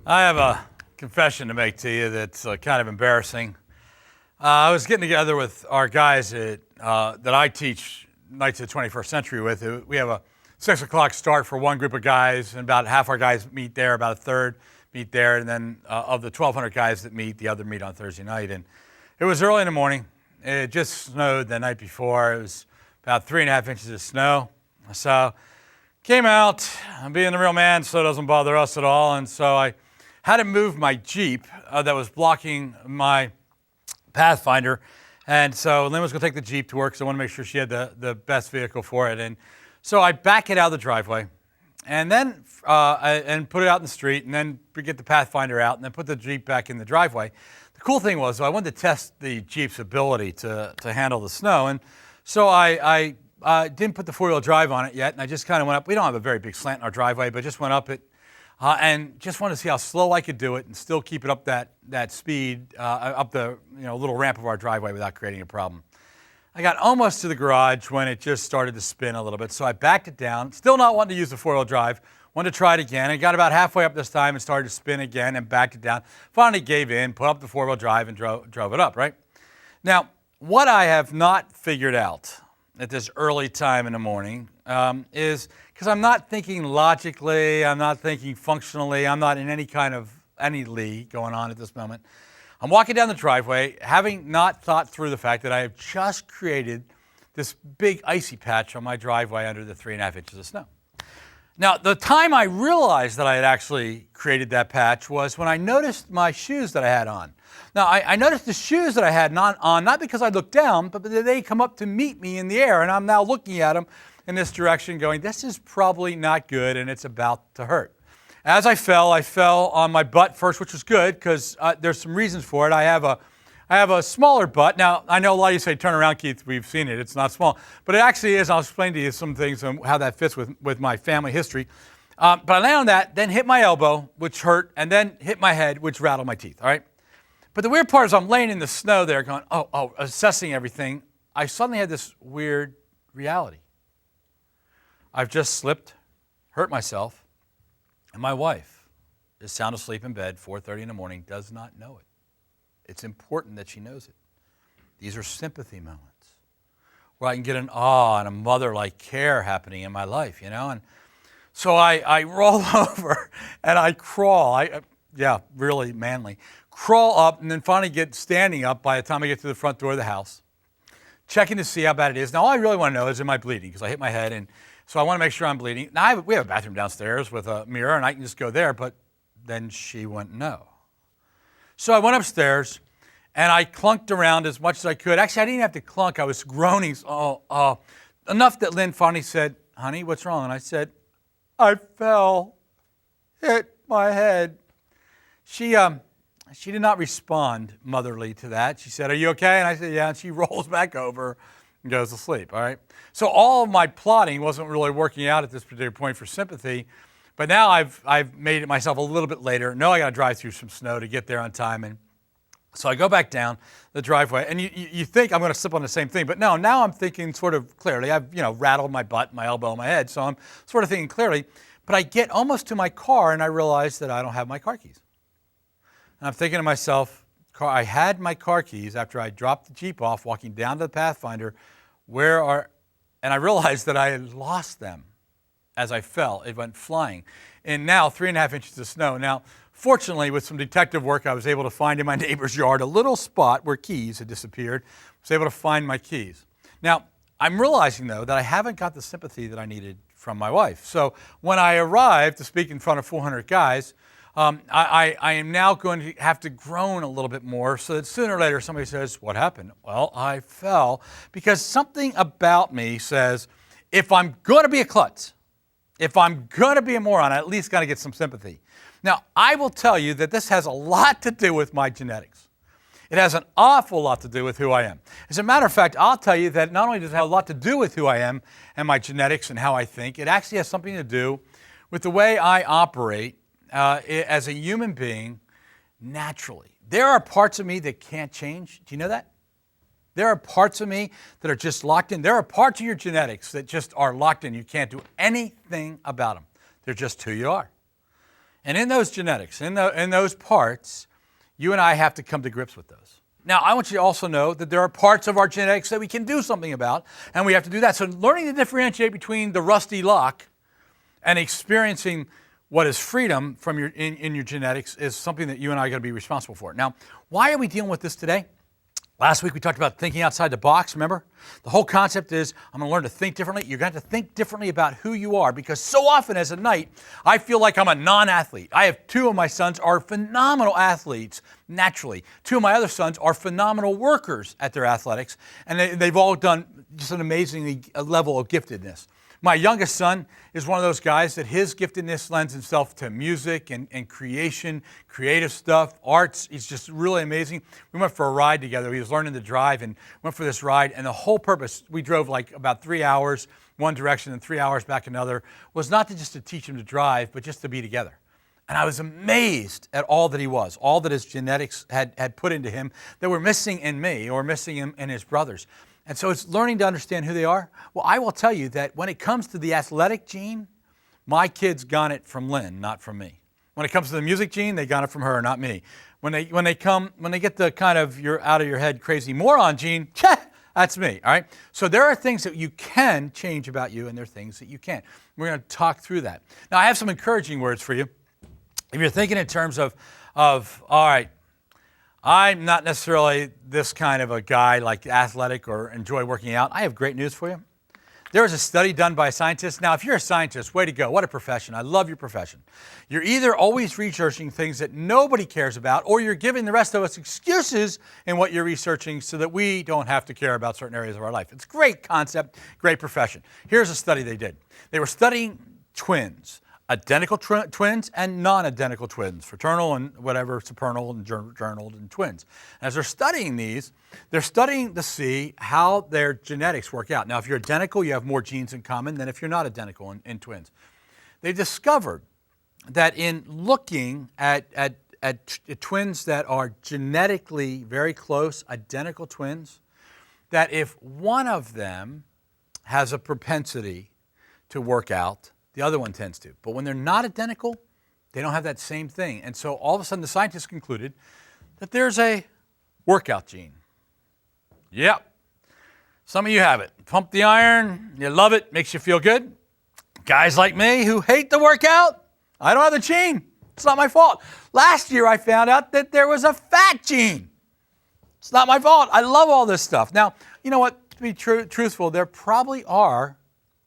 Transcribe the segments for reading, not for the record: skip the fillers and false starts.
I have a confession to make to you that's kind of embarrassing. I was getting together with our guys that I teach Knights of the 21st Century with. We have a 6 o'clock start for one group of guys, and about half our guys meet there, about a third meet there, and then of the 1,200 guys that meet, the other meet on Thursday night. And it was early in the morning. It just snowed the night before. It was about 3.5 inches of snow. So came out, I'm being the real man, so it doesn't bother us at all. And so I had to move my Jeep that was blocking my Pathfinder. And so Lynn was going to take the Jeep to work, so I want to make sure she had the best vehicle for it. And so I back it out of the driveway and then and put it out in the street, and then get the Pathfinder out and then put the Jeep back in the driveway. The cool thing was, I wanted to test the Jeep's ability to handle the snow. And so I didn't put the four-wheel drive on it yet, and I just kind of went up. We don't have a very big slant in our driveway, but just went up it and just wanted to see how slow I could do it and still keep it up that speed up the little ramp of our driveway without creating a problem. I got almost to the garage when it just started to spin a little bit, so I backed it down, still not wanting to use the four-wheel drive, wanted to try it again. I got about halfway up this time and started to spin again and backed it down. Finally gave in, put up the four-wheel drive and drove it up, right? Now, what I have not figured out at this early time in the morning is, because I'm not thinking logically, I'm not thinking functionally, I'm not in any league going on at this moment. I'm walking down the driveway, having not thought through the fact that I have just created this big icy patch on my driveway under the 3.5 inches of snow. Now, the time I realized that I had actually created that patch was when I noticed my shoes that I had on. Now, I noticed the shoes that I had on, not because I looked down, but they come up to meet me in the air, and I'm now looking at them in this direction going, this is probably not good, and it's about to hurt. As I fell on my butt first, which was good, because there's some reasons for it. I have a smaller butt. Now, I know a lot of you say, turn around, Keith, we've seen it. It's not small. But it actually is. I'll explain to you some things and how that fits with my family history. But I landed on that, then hit my elbow, which hurt, and then hit my head, which rattled my teeth, all right? But the weird part is I'm laying in the snow there going, assessing everything. I suddenly had this weird reality. I've just slipped, hurt myself, and my wife is sound asleep in bed, 4:30 in the morning, does not know it. It's important that she knows it. These are sympathy moments where I can get an awe and a mother-like care happening in my life, And so I roll over and I crawl. Really manly. Crawl up and then finally get standing up by the time I get to the front door of the house, checking to see how bad it is. Now, all I really want to know is, am I bleeding? Because I hit my head, and so I want to make sure I'm bleeding. Now, we have a bathroom downstairs with a mirror, and I can just go there, but then she went, no. So I went upstairs, and I clunked around as much as I could. Actually, I didn't have to clunk. I was groaning enough that Lynn finally said, honey, what's wrong? And I said, I fell, hit my head. She did not respond motherly to that. She said, are you okay? And I said, yeah. And she rolls back over and goes to sleep, all right? So all of my plotting wasn't really working out at this particular point for sympathy. But now I've made it myself a little bit later. No, I got to drive through some snow to get there on time. And so I go back down the driveway. And you think I'm going to slip on the same thing. But no, now I'm thinking sort of clearly. I've rattled my butt, my elbow, my head. So I'm sort of thinking clearly. But I get almost to my car, and I realize that I don't have my car keys. And I'm thinking to myself, I had my car keys after I dropped the Jeep off, walking down to the Pathfinder. And I realized that I had lost them as I fell. It went flying. And now 3.5 inches of snow. Now, fortunately, with some detective work, I was able to find in my neighbor's yard a little spot where keys had disappeared. I was able to find my keys. Now, I'm realizing, though, that I haven't got the sympathy that I needed from my wife. So when I arrived to speak in front of 400 guys, I am now going to have to groan a little bit more so that sooner or later somebody says, what happened? Well, I fell because something about me says, if I'm going to be a klutz, if I'm going to be a moron, I at least got to get some sympathy. Now, I will tell you that this has a lot to do with my genetics. It has an awful lot to do with who I am. As a matter of fact, I'll tell you that not only does it have a lot to do with who I am and my genetics and how I think, it actually has something to do with the way I operate as a human being naturally. There are parts of me that can't change. Do you know that? There are parts of me that are just locked in. There are parts of your genetics that just are locked in. You can't do anything about them. They're just who you are. And in those genetics, in those parts, you and I have to come to grips with those. Now, I want you to also know that there are parts of our genetics that we can do something about, and we have to do that. So learning to differentiate between the rusty lock and experiencing what is freedom from in your genetics is something that you and I are going to be responsible for. Now, why are we dealing with this today? Last week we talked about thinking outside the box, remember? The whole concept is I'm going to learn to think differently. You're going to have to think differently about who you are, because so often as a knight, I feel like I'm a non-athlete. I have two of my sons are phenomenal athletes, naturally. Two of my other sons are phenomenal workers at their athletics, and they've all done just an amazing level of giftedness. My youngest son is one of those guys that his giftedness lends himself to music and creation, creative stuff, arts. He's just really amazing. We went for a ride together. He was learning to drive and went for this ride. And the whole purpose, we drove like about 3 hours one direction and 3 hours back another, was not just to teach him to drive, but just to be together. And I was amazed at all that he was, all that his genetics had put into him that were missing in me or missing in his brothers. And so it's learning to understand who they are. Well, I will tell you that when it comes to the athletic gene, my kids got it from Lynn, not from me. When it comes to the music gene, they got it from her, not me. When they get the kind of you're out of your head crazy moron gene, that's me, all right? So there are things that you can change about you, and there are things that you can't. We're going to talk through that. Now, I have some encouraging words for you. If you're thinking in terms of all right, I'm not necessarily this kind of a guy like athletic or enjoy working out, I have great news for you. There was a study done by scientists. Now, if you're a scientist, way to go. What a profession. I love your profession. You're either always researching things that nobody cares about, or you're giving the rest of us excuses in what you're researching so that we don't have to care about certain areas of our life. It's a great concept, great profession. Here's a study they did. They were studying twins. Identical twins and non-identical twins, fraternal and whatever, supernal and journal and twins. As they're studying these, they're studying to see how their genetics work out. Now, if you're identical, you have more genes in common than if you're not identical in twins. They discovered that in looking at twins that are genetically very close, identical twins, that if one of them has a propensity to work out, the other one tends to. But when they're not identical, they don't have that same thing. And so all of a sudden the scientists concluded that there's a workout gene. Yep. Some of you have it. Pump the iron, you love it, makes you feel good. Guys like me who hate the workout, I don't have the gene. It's not my fault. Last year I found out that there was a fat gene. It's not my fault. I love all this stuff. Now, you know what? To be truthful, there probably are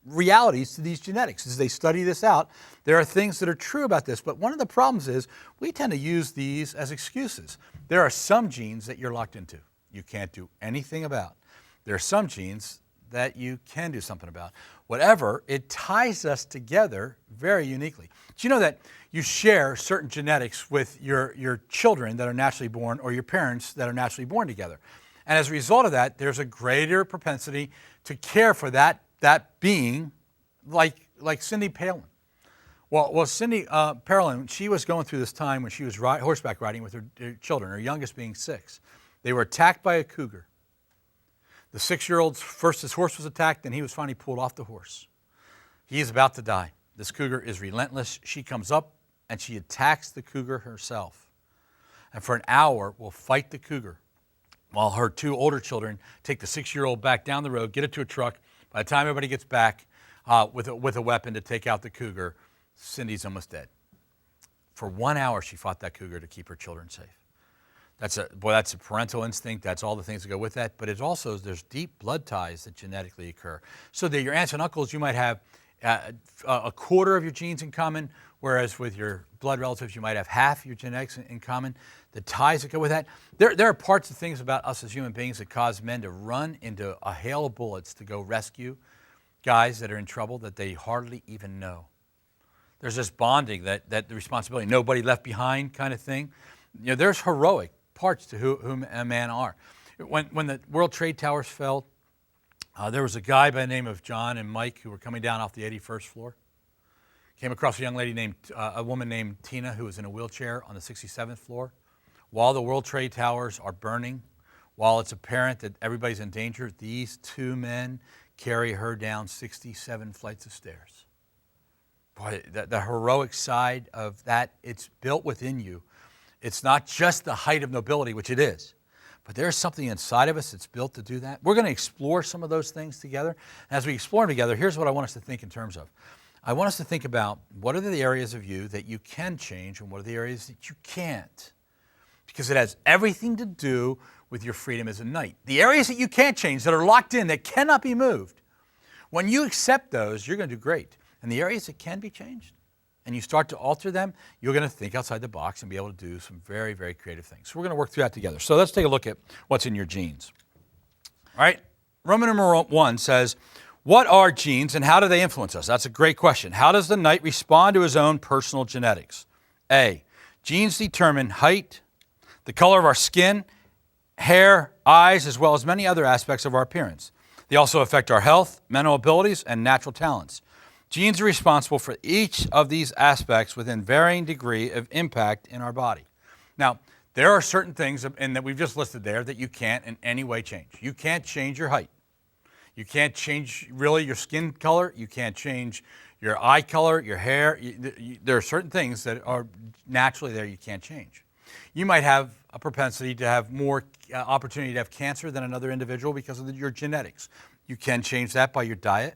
realities to these genetics. As they study this out, there are things that are true about this, but one of the problems is we tend to use these as excuses. There are some genes that you're locked into. You can't do anything about. There are some genes that you can do something about. Whatever, it ties us together very uniquely. Do you know that you share certain genetics with your children that are naturally born or your parents that are naturally born together? And as a result of that, there's a greater propensity to care for that being, like Cindy Palin. Well, Cindy Palin, she was going through this time when she was horseback riding with her children, her youngest being 6. They were attacked by a cougar. The 6-year-old's first, his horse was attacked, and he was finally pulled off the horse. He is about to die. This cougar is relentless. She comes up, and she attacks the cougar herself. And for an hour, will fight the cougar, while her 2 older children take the 6-year-old back down the road, get it to a truck. By the time everybody gets back with a weapon to take out the cougar, Cindy's almost dead. For 1 hour, she fought that cougar to keep her children safe. That's a parental instinct. That's all the things that go with that. But it also, there's deep blood ties that genetically occur. So that your aunts and uncles, you might have a quarter of your genes in common, whereas with your blood relatives, you might have half your genetics in common. The ties that go with that. There are parts of things about us as human beings that cause men to run into a hail of bullets to go rescue guys that are in trouble that they hardly even know. There's this bonding, that the responsibility, nobody left behind kind of thing. You know, there's heroic parts to whom a man are. When the World Trade Towers fell, there was a guy by the name of John and Mike who were coming down off the 81st floor. Came across a woman named Tina who was in a wheelchair on the 67th floor. While the World Trade Towers are burning, while it's apparent that everybody's in danger, these 2 men carry her down 67 flights of stairs. boy, the heroic side of that, it's built within you. It's not just the height of nobility, which it is, but there's something inside of us that's built to do that. We're going to explore some of those things together. And as we explore them together, here's what I want us to think in terms of. I want us to think about what are the areas of you that you can change and what are the areas that you can't. Because it has everything to do with your freedom as a knight. The areas that you can't change, that are locked in, that cannot be moved, when you accept those, you're going to do great. And the areas that can be changed, and you start to alter them, you're going to think outside the box and be able to do some very, very creative things. So we're going to work through that together. So let's take a look at what's in your genes. All right, Roman numeral 1 says, what are genes and how do they influence us? That's a great question. How does the knight respond to his own personal genetics? A, genes determine height, the color of our skin, hair, eyes, as well as many other aspects of our appearance. They also affect our health, mental abilities, and natural talents. Genes are responsible for each of these aspects within varying degree of impact in our body. Now, there are certain things and that we've just listed there that you can't in any way change. You can't change your height. You can't change really your skin color. You can't change your eye color, your hair. There are certain things that are naturally there you can't change. You might have a propensity to have more opportunity to have cancer than another individual because of your genetics. You can change that by your diet.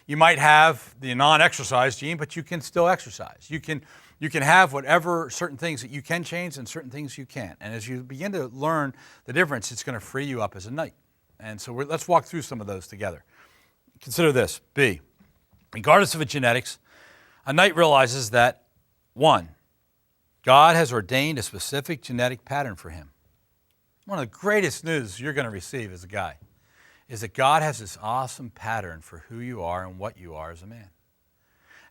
You might have the non-exercise gene, but you can still exercise. You can have whatever certain things that you can change and certain things you can't. And as you begin to learn the difference, it's going to free you up as a knight. And so let's walk through some of those together. Consider this. B, regardless of its genetics, a knight realizes that, 1, God has ordained a specific genetic pattern for him. One of the greatest news you're going to receive as a guy is that God has this awesome pattern for who you are and what you are as a man.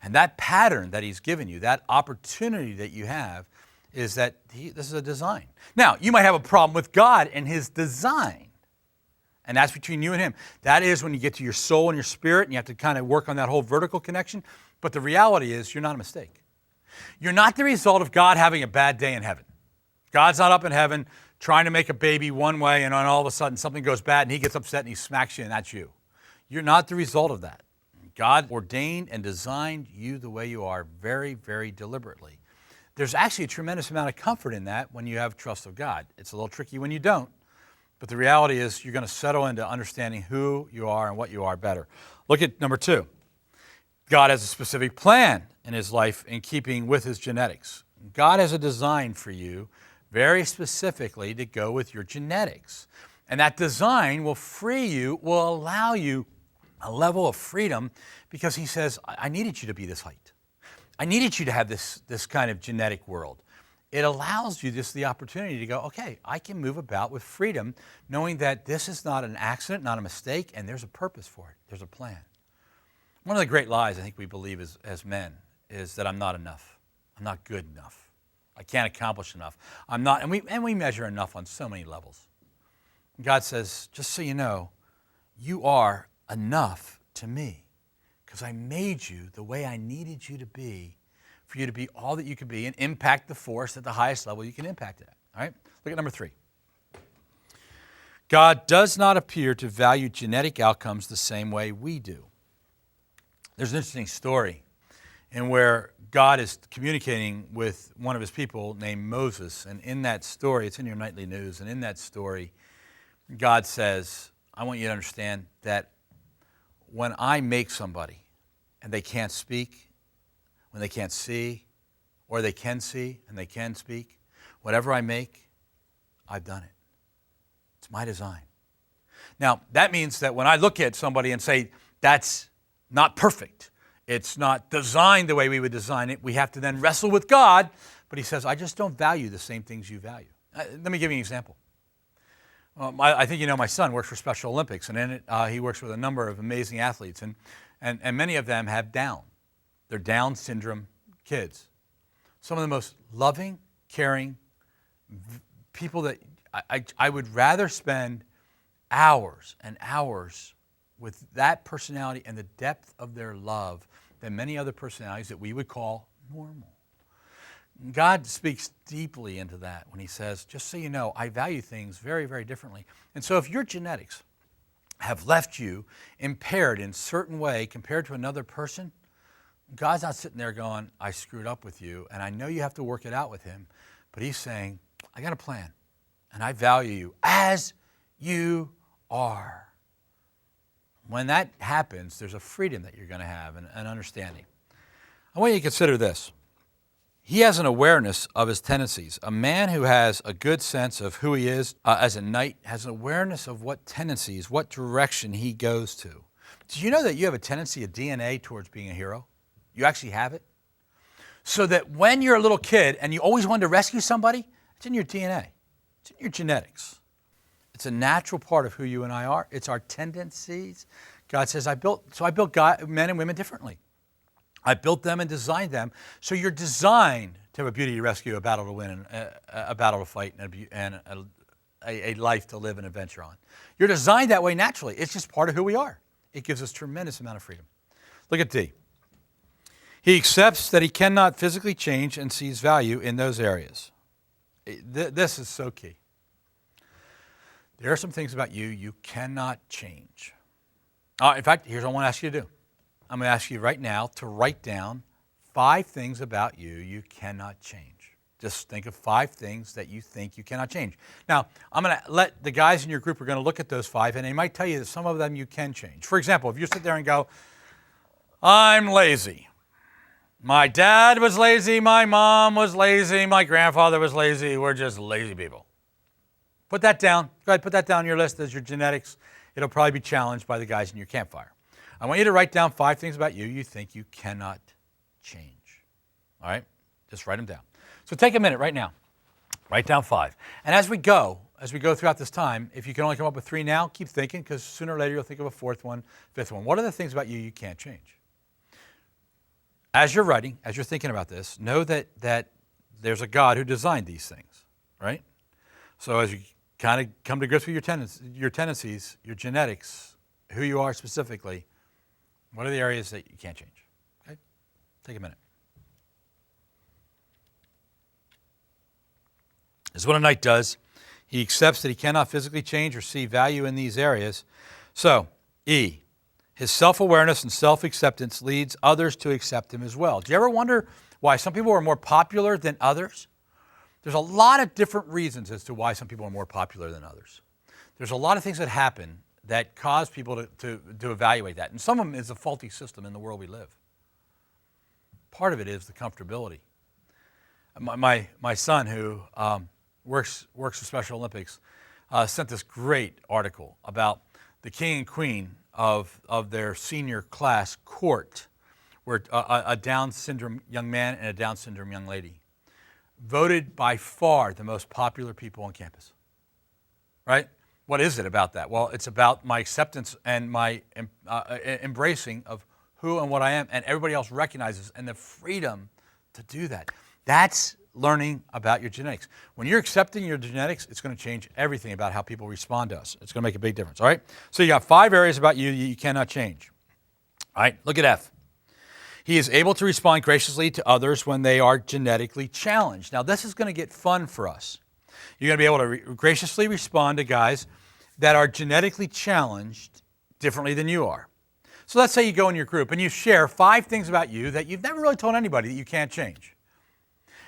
And that pattern that he's given you, that opportunity that you have, is that this is a design. Now, you might have a problem with God and his design, and that's between you and him. That is when you get to your soul and your spirit, and you have to kind of work on that whole vertical connection. But the reality is you're not a mistake. You're not the result of God having a bad day in heaven. God's not up in heaven trying to make a baby one way, and then all of a sudden something goes bad and he gets upset and he smacks you, and that's you. You're not the result of that. God ordained and designed you the way you are very, very deliberately. There's actually a tremendous amount of comfort in that when you have trust of God. It's a little tricky when you don't, but the reality is you're going to settle into understanding who you are and what you are better. Look at number 2. God has a specific plan in his life in keeping with his genetics. God has a design for you very specifically to go with your genetics. And that design will free you, will allow you a level of freedom because he says, I needed you to be this height. I needed you to have this kind of genetic world. It allows you just the opportunity to go, okay, I can move about with freedom, knowing that this is not an accident, not a mistake, and there's a purpose for it. There's a plan. One of the great lies I think we believe as men is that I'm not enough. I'm not good enough. I can't accomplish enough. I'm not, and we measure enough on so many levels. God says, just so you know, you are enough to me because I made you the way I needed you to be for you to be all that you could be and impact the force at the highest level you can impact it at. All right? Look at number 3. God does not appear to value genetic outcomes the same way we do. There's an interesting story in where God is communicating with one of his people named Moses. And in that story, it's in your nightly news, and in that story, God says, I want you to understand that when I make somebody and they can't speak, when they can't see, or they can see and they can speak, whatever I make, I've done it. It's my design. Now, that means that when I look at somebody and say, that's not perfect, it's not designed the way we would design it, we have to then wrestle with God. But he says, I just don't value the same things you value. Let me give you an example. I think you know my son works for Special Olympics, and in it, he works with a number of amazing athletes, and many of them have Down. They're Down syndrome kids. Some of the most loving, caring people that I would rather spend hours and hours with that personality and the depth of their love than many other personalities that we would call normal. God speaks deeply into that when he says, just so you know, I value things very, very differently. And so if your genetics have left you impaired in a certain way compared to another person, God's not sitting there going, I screwed up with you, and I know you have to work it out with him, but he's saying, I got a plan, and I value you as you are. When that happens, there's a freedom that you're going to have and an understanding. I want you to consider this. He has an awareness of his tendencies. A man who has a good sense of who he is as a knight has an awareness of what tendencies, what direction he goes to. Do you know that you have a tendency, a DNA towards being a hero? You actually have it. So that when you're a little kid and you always wanted to rescue somebody, it's in your DNA. It's in your genetics. It's a natural part of who you and I are. It's our tendencies. God says, I built men and women differently. I built them and designed them. So you're designed to have a beauty to rescue, a battle to win, a battle to fight, and a life to live and adventure on. You're designed that way naturally. It's just part of who we are. It gives us tremendous amount of freedom. Look at D. He accepts that he cannot physically change and sees value in those areas. This is so key. There are some things about you cannot change. In fact, here's what I want to ask you to do. I'm going to ask you right now to write down 5 things about you cannot change. Just think of 5 things that you think you cannot change. Now, I'm going to let the guys in your group are going to look at those 5, and they might tell you that some of them you can change. For example, if you sit there and go, I'm lazy. My dad was lazy, my mom was lazy, my grandfather was lazy. We're just lazy people. Put that down. Go ahead, put that down on your list as your genetics. It'll probably be challenged by the guys in your campfire. I want you to write down 5 things about you think you cannot change. All right? Just write them down. So take a minute right now. Write down 5. And as we go throughout this time, if you can only come up with 3 now, keep thinking, because sooner or later you'll think of a 4th one, 5th one. What are the things about you can't change? As you're writing, as you're thinking about this, know that there's a God who designed these things, right? So as you kind of come to grips with your tendencies, your genetics, who you are specifically, what are the areas that you can't change? Okay? Take a minute. This is what a knight does. He accepts that he cannot physically change or see value in these areas. So, E, his self-awareness and self-acceptance leads others to accept him as well. Do you ever wonder why some people are more popular than others? There's a lot of different reasons as to why some people are more popular than others. There's a lot of things that happen that cause people to evaluate that. And some of them is a faulty system in the world we live. Part of it is the comfortability. My son, who works for Special Olympics, sent this great article about the king and queen of their senior class court, where a Down syndrome young man and a Down syndrome young lady voted by far the most popular people on campus, right? What is it about that? Well, it's about my acceptance and my embracing of who and what I am, and everybody else recognizes, and the freedom to do that. That's learning about your genetics. When you're accepting your genetics, it's going to change everything about how people respond to us. It's going to make a big difference, all right? So you got 5 areas about you cannot change. All right, look at F. He is able to respond graciously to others when they are genetically challenged. Now, this is going to get fun for us. You're going to be able to graciously respond to guys that are genetically challenged differently than you are. So let's say you go in your group and you share 5 things about you that you've never really told anybody that you can't change.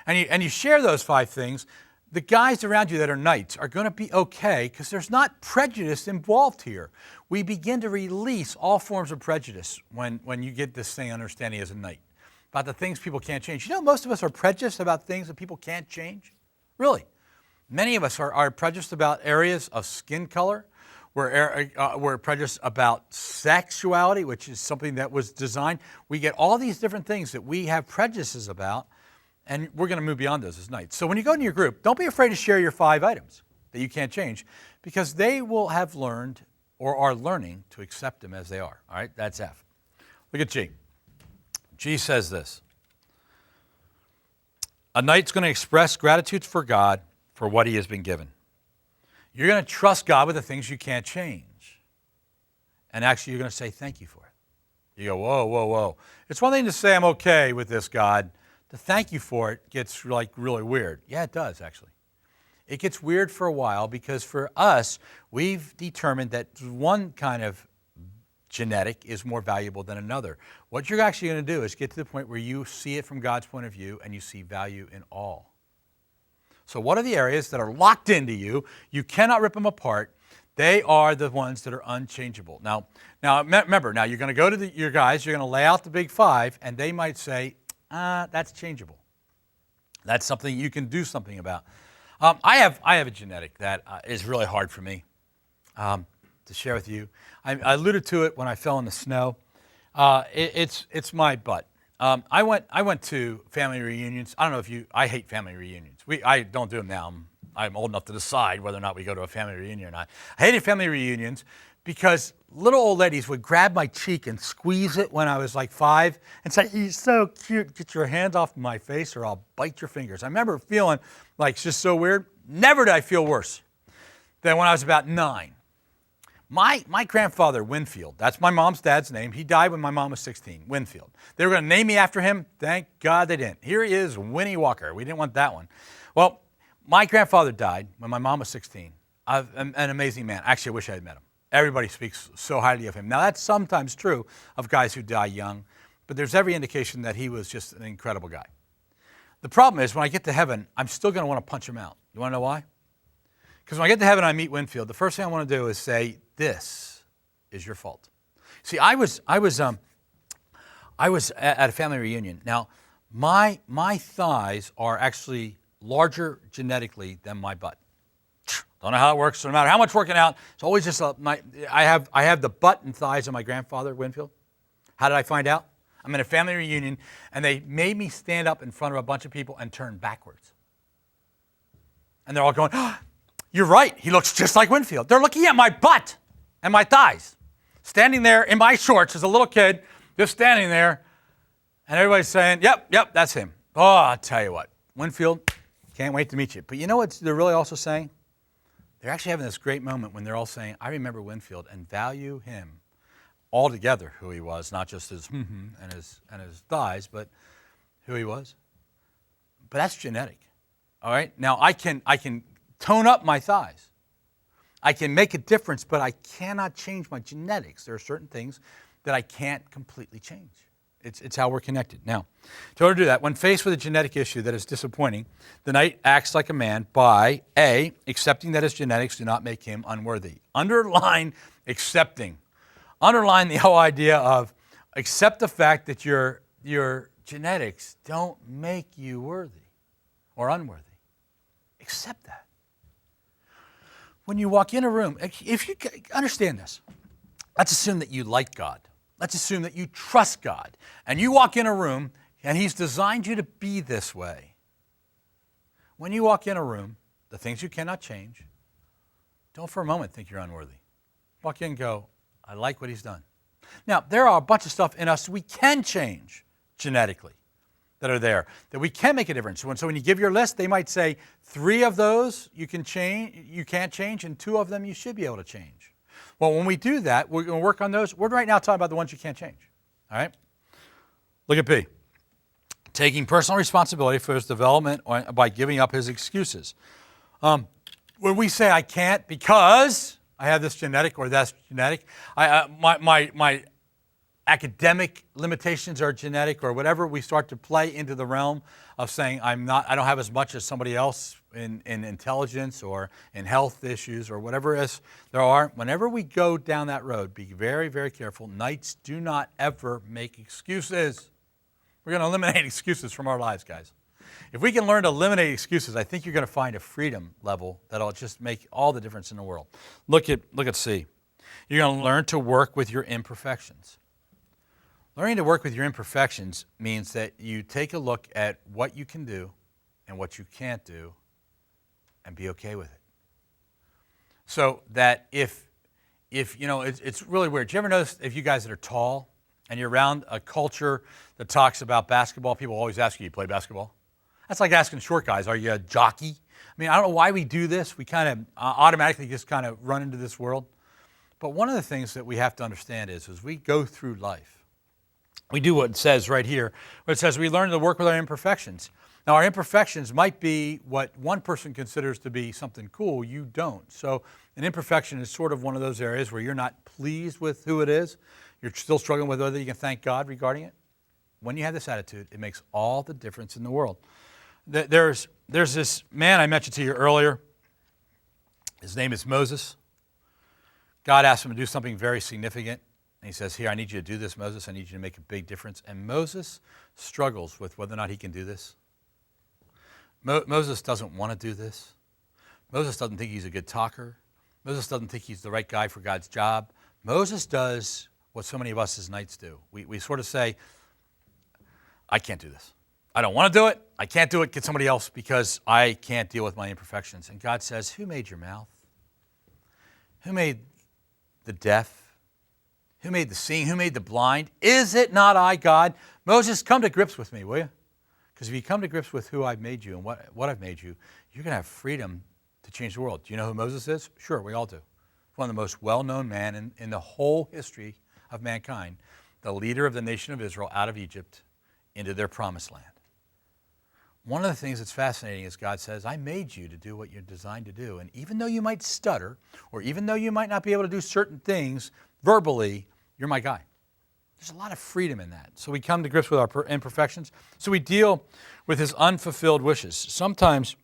And you share those 5 things. The guys around you that are knights are going to be okay because there's not prejudice involved here. We begin to release all forms of prejudice when you get this thing understanding as a knight about the things people can't change. You know, most of us are prejudiced about things that people can't change. Really. Many of us are prejudiced about areas of skin color. We're prejudiced about sexuality, which is something that was designed. We get all these different things that we have prejudices about, and we're going to move beyond those as knights. So when you go into your group, don't be afraid to share your 5 items that you can't change, because they will have learned or are learning to accept them as they are. All right, that's F. Look at G. G says this. A knight's going to express gratitude for God for what he has been given. You're going to trust God with the things you can't change. And actually, you're going to say thank you for it. You go, whoa, whoa, whoa. It's one thing to say I'm okay with this, God. To thank you for it gets like really weird. Yeah, it does, actually. It gets weird for a while because for us, we've determined that one kind of genetic is more valuable than another. What you're actually going to do is get to the point where you see it from God's point of view and you see value in all. So what are the areas that are locked into you? You cannot rip them apart. They are the ones that are unchangeable. Now remember, now you're going to go to your guys, you're going to lay out the big five, and they might say, that's changeable. That's something you can do something about. I have a genetic that is really hard for me to share with you. I alluded to it when I fell in the snow. It's my butt. I went to family reunions. I don't know if I hate family reunions. I don't do them now. I'm old enough to decide whether or not we go to a family reunion or not. I hated family reunions because little old ladies would grab my cheek and squeeze it when I was like 5 and say, "You're so cute. Get your hands off my face or I'll bite your fingers." I remember feeling like it's just so weird. Never did I feel worse than when I was about 9. My grandfather, Winfield, that's my mom's dad's name. He died when my mom was 16, Winfield. They were going to name me after him. Thank God they didn't. Here he is, Winnie Walker. We didn't want that one. Well, my grandfather died when my mom was 16. An amazing man. Actually, I wish I had met him. Everybody speaks so highly of him. Now, that's sometimes true of guys who die young, but there's every indication that he was just an incredible guy. The problem is when I get to heaven, I'm still going to want to punch him out. You want to know why? Because when I get to heaven and I meet Winfield, the first thing I want to do is say, "This is your fault." See, I was at a family reunion. Now, my thighs are actually larger genetically than my butt. Don't know how it works. No matter how much working out, it's always just I have the butt and thighs of my grandfather, Winfield. How did I find out? I'm at a family reunion, and they made me stand up in front of a bunch of people and turn backwards. And they're all going, "Oh, you're right. He looks just like Winfield." They're looking at my butt and my thighs, standing there in my shorts as a little kid, just standing there, and everybody's saying, "Yep, that's him." Oh, I'll tell you what, Winfield, can't wait to meet you. But you know what they're really also saying? They're actually having this great moment when they're all saying, "I remember Winfield," and value him altogether, who he was, not just his and his thighs, but who he was. But that's genetic. All right? Now I can tone up my thighs. I can make a difference, but I cannot change my genetics. There are certain things that I can't completely change. It's how we're connected. Now, to order to do that, when faced with a genetic issue that is disappointing, the knight acts like a man by A, accepting that his genetics do not make him unworthy. Underline accepting. Underline the whole idea of accept the fact that your genetics don't make you worthy or unworthy. Accept that. When you walk in a room, if you understand this, let's assume that you like God. Let's assume that you trust God. And you walk in a room, and He's designed you to be this way. When you walk in a room, the things you cannot change, don't for a moment think you're unworthy. Walk in and go, "I like what He's done." Now, there are a bunch of stuff in us we can change genetically that are there, that we can make a difference. So when you give your list, they might say 3 of those you can't change, and 2 of them you should be able to change. Well, when we do that, we're going to work on those. We're right now talking about the ones you can't change. All right? Look at B. Taking personal responsibility for his development by giving up his excuses. When we say I can't because I have this genetic or that's genetic, my academic limitations are genetic or whatever, we start to play into the realm of saying I don't have as much as somebody else in intelligence or in health issues or whatever else there are. Whenever we go down that road, be very, very careful. Knights do not ever make excuses. We're going to eliminate excuses from our lives, guys. If we can learn to eliminate excuses, I think you're going to find a freedom level that'll just make all the difference in the world. Look at C. You're going to learn to work with your imperfections. Learning to work with your imperfections means that you take a look at what you can do and what you can't do and be okay with it. So that if you know, it's really weird. Do you ever notice if you guys that are tall and you're around a culture that talks about basketball, people always ask you play basketball? That's like asking short guys, are you a jockey? I mean, I don't know why we do this. We kind of automatically just kind of run into this world. But one of the things that we have to understand is as we go through life, we do what it says right here, where it says we learn to work with our imperfections. Now, our imperfections might be what one person considers to be something cool, you don't. So an imperfection is sort of one of those areas where you're not pleased with who it is. You're still struggling with whether you can thank God regarding it. When you have this attitude, it makes all the difference in the world. There's this man I mentioned to you earlier. His name is Moses. God asked him to do something very significant. And he says, here, I need you to do this, Moses. I need you to make a big difference. And Moses struggles with whether or not he can do this. Moses doesn't want to do this. Moses doesn't think he's a good talker. Moses doesn't think he's the right guy for God's job. Moses does what so many of us as knights do. We sort of say, I can't do this. I don't want to do it. I can't do it. Get somebody else because I can't deal with my imperfections. And God says, who made your mouth? Who made the deaf? Who made the seeing? Who made the blind? Is it not I, God? Moses, come to grips with me, will you? Because if you come to grips with who I've made you and what I've made you, you're going to have freedom to change the world. Do you know who Moses is? Sure, we all do. One of the most well-known men in the whole history of mankind, the leader of the nation of Israel out of Egypt into their promised land. One of the things that's fascinating is God says, I made you to do what you're designed to do. And even though you might stutter, or even though you might not be able to do certain things verbally, you're my guy. There's a lot of freedom in that. So we come to grips with our imperfections. So we deal with his unfulfilled wishes. Sometimes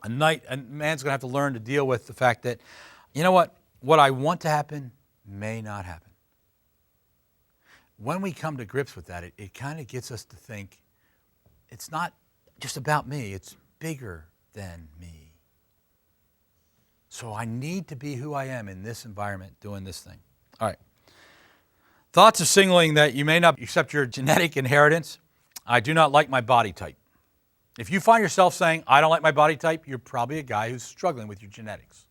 a man's going to have to learn to deal with the fact that, you know what I want to happen may not happen. When we come to grips with that, it kind of gets us to think, it's not just about me, it's bigger than me. So I need to be who I am in this environment doing this thing. All right. Thoughts of signaling that you may not accept your genetic inheritance. I do not like my body type. If you find yourself saying, I don't like my body type, you're probably a guy who's struggling with your genetics.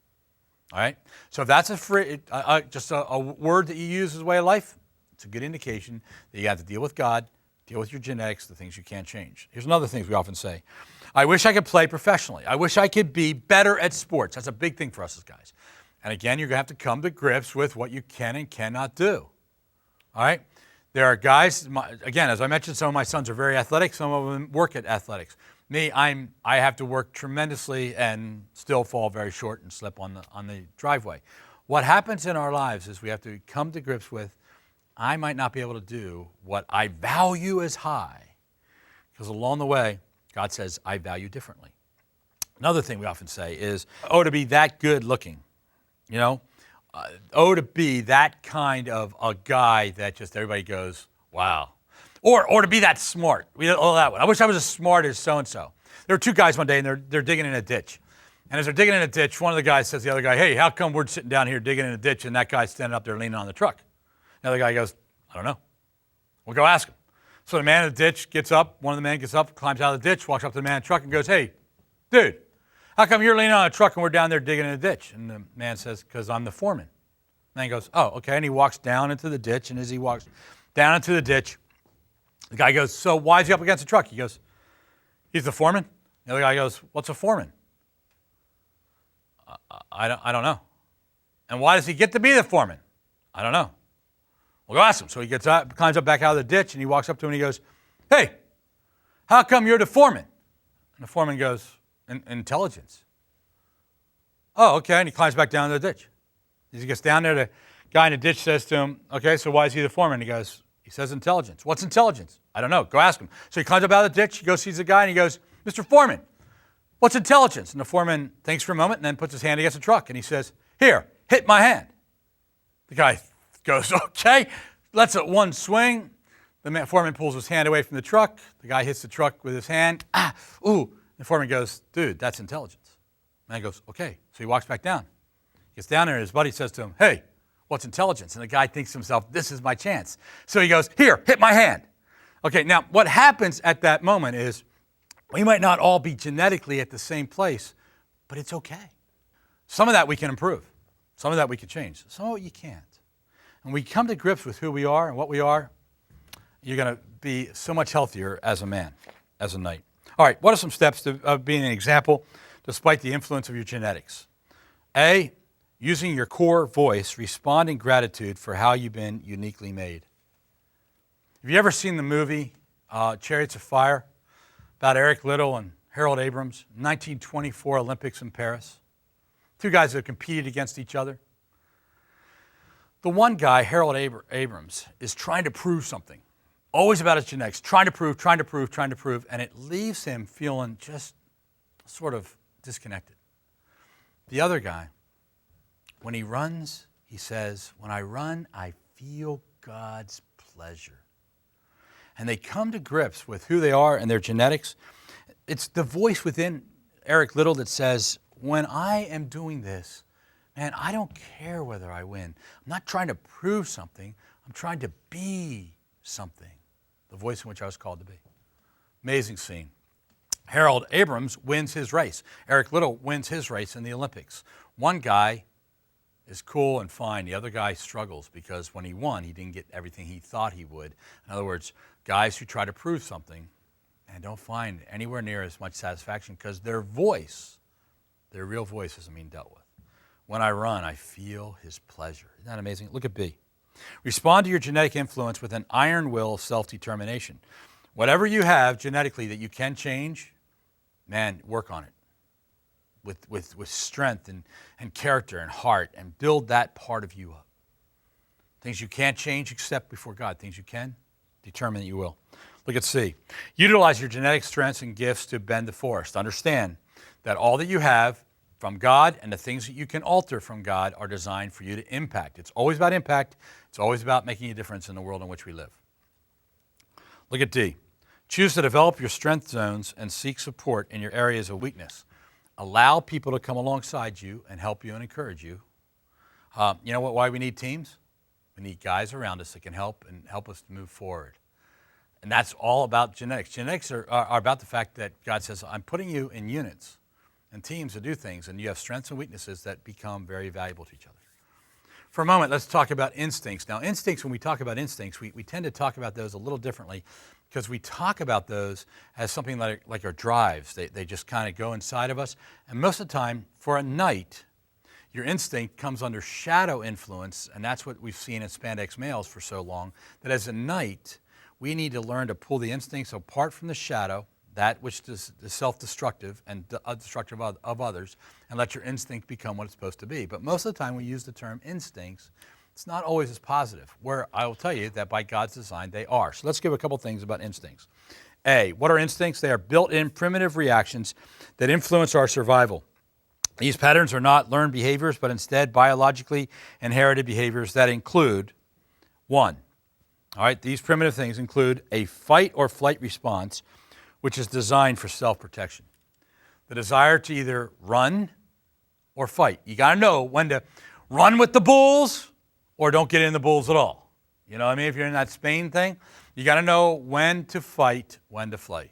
All right? So if that's just a word that you use as a way of life, it's a good indication that you have to deal with God, deal with your genetics, the things you can't change. Here's another thing we often say. I wish I could play professionally. I wish I could be better at sports. That's a big thing for us as guys. And again, you're going to have to come to grips with what you can and cannot do. All right? There are guys, again, as I mentioned, some of my sons are very athletic. Some of them work at athletics. Me, I have to work tremendously and still fall very short and slip on the driveway. What happens in our lives is we have to come to grips with, I might not be able to do what I value as high. Because along the way, God says, I value differently. Another thing we often say is, oh, to be that good looking. You know? Oh, to be that kind of a guy that just everybody goes, wow. Or to be that smart. That one. I wish I was as smart as so-and-so. There were two guys one day, and they're digging in a ditch. And as they're digging in a ditch, one of the guys says to the other guy, hey, how come we're sitting down here digging in a ditch and that guy's standing up there leaning on the truck? The other guy goes, I don't know. We'll go ask him. So the man in the ditch gets up, one of the men gets up, climbs out of the ditch, walks up to the man in the truck and goes, hey, dude, how come you're leaning on a truck and we're down there digging in a ditch? And the man says, because I'm the foreman. And he goes, oh, okay. And he walks down into the ditch. And as he walks down into the ditch, the guy goes, so why is he up against the truck? He goes, he's the foreman. The other guy goes, what's a foreman? I don't know. And why does he get to be the foreman? I don't know. Well, go ask him. So he gets up, climbs up back out of the ditch, and he walks up to him and he goes, hey, how come you're the foreman? And the foreman goes, intelligence. Oh, okay. And he climbs back down to the ditch. As he gets down there, the guy in the ditch says to him, okay, so why is he the foreman? He says intelligence. What's intelligence? I don't know. Go ask him. So he climbs up out of the ditch, he goes, sees the guy, and he goes, Mr. Foreman, what's intelligence? And the foreman thinks for a moment and then puts his hand against the truck, and he says, here, hit my hand. The guy goes, okay, lets it one swing. The foreman pulls his hand away from the truck. The guy hits the truck with his hand. Ooh. The foreman goes, dude, that's intelligence. The man goes, okay. So he walks back down. He gets down there, and his buddy says to him, hey, what's intelligence? And the guy thinks to himself, this is my chance. So he goes, here, hit my hand. Okay, now what happens at that moment is we might not all be genetically at the same place, but it's okay. Some of that we can improve. Some of that we can change. Some of it you can't. And we come to grips with who we are and what we are, you're going to be so much healthier as a man, as a knight. All right, what are some steps to being an example despite the influence of your genetics? A, using your core voice, respond in gratitude for how you've been uniquely made. Have you ever seen the movie Chariots of Fire about Eric Liddell and Harold Abrams, 1924 Olympics in Paris? Two guys that competed against each other. The one guy, Harold Abrams, is trying to prove something. Always about his genetics, trying to prove, and it leaves him feeling just sort of disconnected. The other guy, when he runs, he says, when I run, I feel God's pleasure. And they come to grips with who they are and their genetics. It's the voice within Eric Liddell that says, when I am doing this, man, I don't care whether I win. I'm not trying to prove something. I'm trying to be something. The voice in which I was called to be. Amazing scene. Harold Abrams wins his race. Eric Liddell wins his race in the Olympics. One guy is cool and fine. The other guy struggles because when he won, he didn't get everything he thought he would. In other words, guys who try to prove something and don't find anywhere near as much satisfaction because their voice, their real voice, isn't being dealt with. When I run, I feel his pleasure. Isn't that amazing? Look at B. Respond to your genetic influence with an iron will of self-determination. Whatever you have genetically that you can change, man, work on it with strength and character and heart and build that part of you up. Things you can't change except before God. Things you can, determine that you will. Look at C. Utilize your genetic strengths and gifts to bend the forest. Understand that all that you have from God and the things that you can alter from God are designed for you to impact. It's always about impact. It's always about making a difference in the world in which we live. Look at D. Choose to develop your strength zones and seek support in your areas of weakness. Allow people to come alongside you and help you and encourage you. You know what? Why we need teams? We need guys around us that can help us to move forward. And that's all about genetics. Genetics are about the fact that God says, I'm putting you in units and teams to do things, and you have strengths and weaknesses that become very valuable to each other. For a moment, let's talk about instincts. Now, instincts, when we talk about instincts, we tend to talk about those a little differently because we talk about those as something like our drives. They just kind of go inside of us. And most of the time, for a night, your instinct comes under shadow influence, and that's what we've seen in spandex males for so long, that as a knight, we need to learn to pull the instincts apart from the shadow, that which is self-destructive and destructive of others, and let your instinct become what it's supposed to be. But most of the time we use the term instincts, it's not always as positive, where I will tell you that by God's design they are. So let's give a couple things about instincts. A, what are instincts? They are built-in primitive reactions that influence our survival. These patterns are not learned behaviors, but instead biologically inherited behaviors that include, one, all right, these primitive things include a fight or flight response, which is designed for self-protection. The desire to either run or fight. You got to know when to run with the bulls or don't get in the bulls at all. You know what I mean? If you're in that Spain thing, you got to know when to fight, when to flight.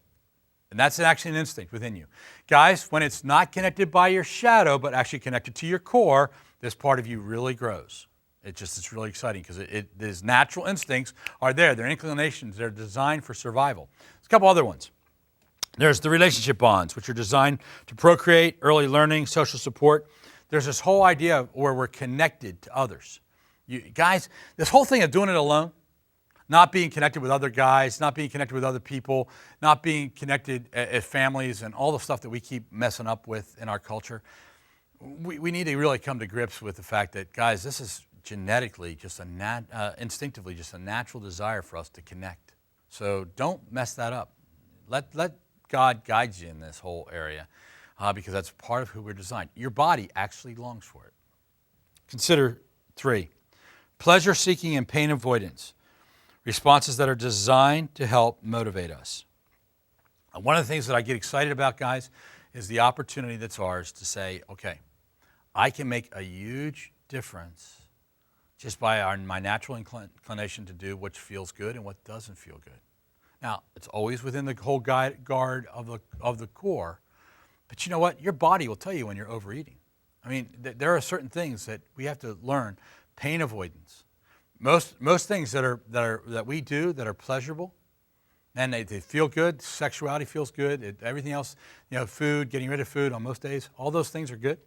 And that's actually an instinct within you. Guys, when it's not connected by your shadow, but actually connected to your core, this part of you really grows. It's really exciting because these natural instincts are there. They're inclinations. They're designed for survival. There's a couple other ones. There's the relationship bonds, which are designed to procreate, early learning, social support. There's this whole idea where we're connected to others. Guys, this whole thing of doing it alone, not being connected with other guys, not being connected with other people, not being connected as families and all the stuff that we keep messing up with in our culture, we need to really come to grips with the fact that, guys, this is genetically, just instinctively, just a natural desire for us to connect. So don't mess that up. Let God guides you in this whole area because that's part of who we're designed. Your body actually longs for it. Consider 3, pleasure-seeking and pain avoidance, responses that are designed to help motivate us. One of the things that I get excited about, guys, is the opportunity that's ours to say, okay, I can make a huge difference just by my natural inclination to do what feels good and what doesn't feel good. Now, it's always within the whole guard of the core, but you know what? Your body will tell you when you're overeating. I mean, there are certain things that we have to learn. Pain avoidance. Most things that we do that are pleasurable, and they feel good. Sexuality feels good. Everything else, food, getting rid of food on most days, all those things are good.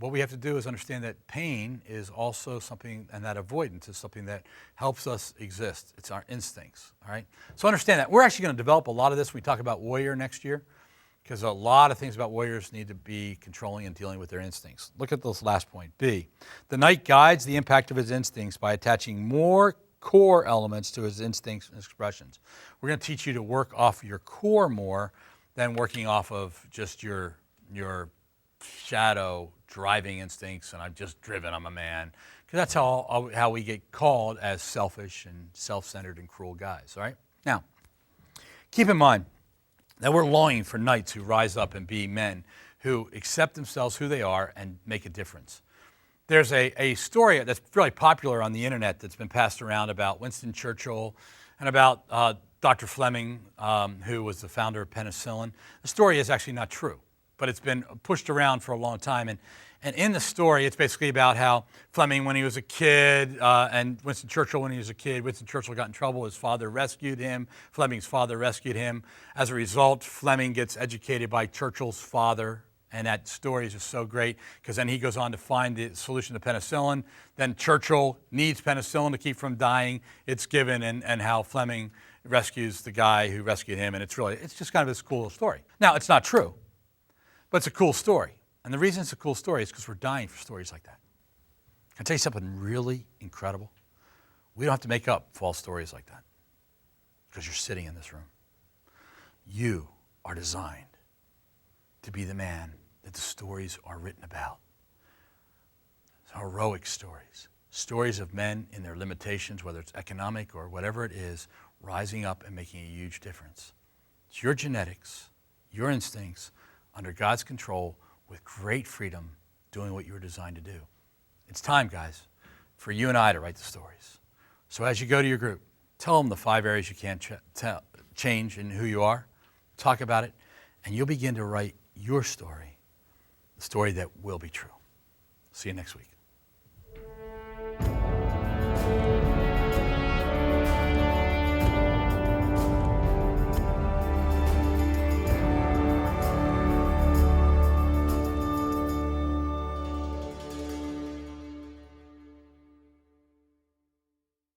what we have to do is understand that pain is also something, and that avoidance is something that helps us exist. It's our instincts, all right? So understand that. We're actually going to develop a lot of this when we talk about warrior next year, because a lot of things about warriors need to be controlling and dealing with their instincts. Look at this last point, B. The knight guides the impact of his instincts by attaching more core elements to his instincts and expressions. We're going to teach you to work off your core more than working off of just your shadow driving instincts, and I'm just driven, I'm a man. Because that's how we get called as selfish and self-centered and cruel guys, all right? Now, keep in mind that we're longing for knights who rise up and be men who accept themselves who they are and make a difference. There's a story that's really popular on the internet that's been passed around about Winston Churchill and about Dr. Fleming, who was the founder of penicillin. The story is actually not true, but it's been pushed around for a long time. And in the story, it's basically about how Fleming, when he was a kid, and Winston Churchill, when he was a kid, Winston Churchill got in trouble. His father rescued him. Fleming's father rescued him. As a result, Fleming gets educated by Churchill's father. And that story is just so great because then he goes on to find the solution to penicillin. Then Churchill needs penicillin to keep from dying. It's given, and how Fleming rescues the guy who rescued him. And it's just kind of this cool story. Now, it's not true, but it's a cool story. And the reason it's a cool story is because we're dying for stories like that. Can I tell you something really incredible? We don't have to make up false stories like that because you're sitting in this room. You are designed to be the man that the stories are written about. Heroic stories. Stories of men in their limitations, whether it's economic or whatever it is, rising up and making a huge difference. It's your genetics, your instincts, under God's control, with great freedom, doing what you were designed to do. It's time, guys, for you and I to write the stories. So as you go to your group, tell them the 5 areas you can't change in who you are. Talk about it, and you'll begin to write your story, the story that will be true. See you next week.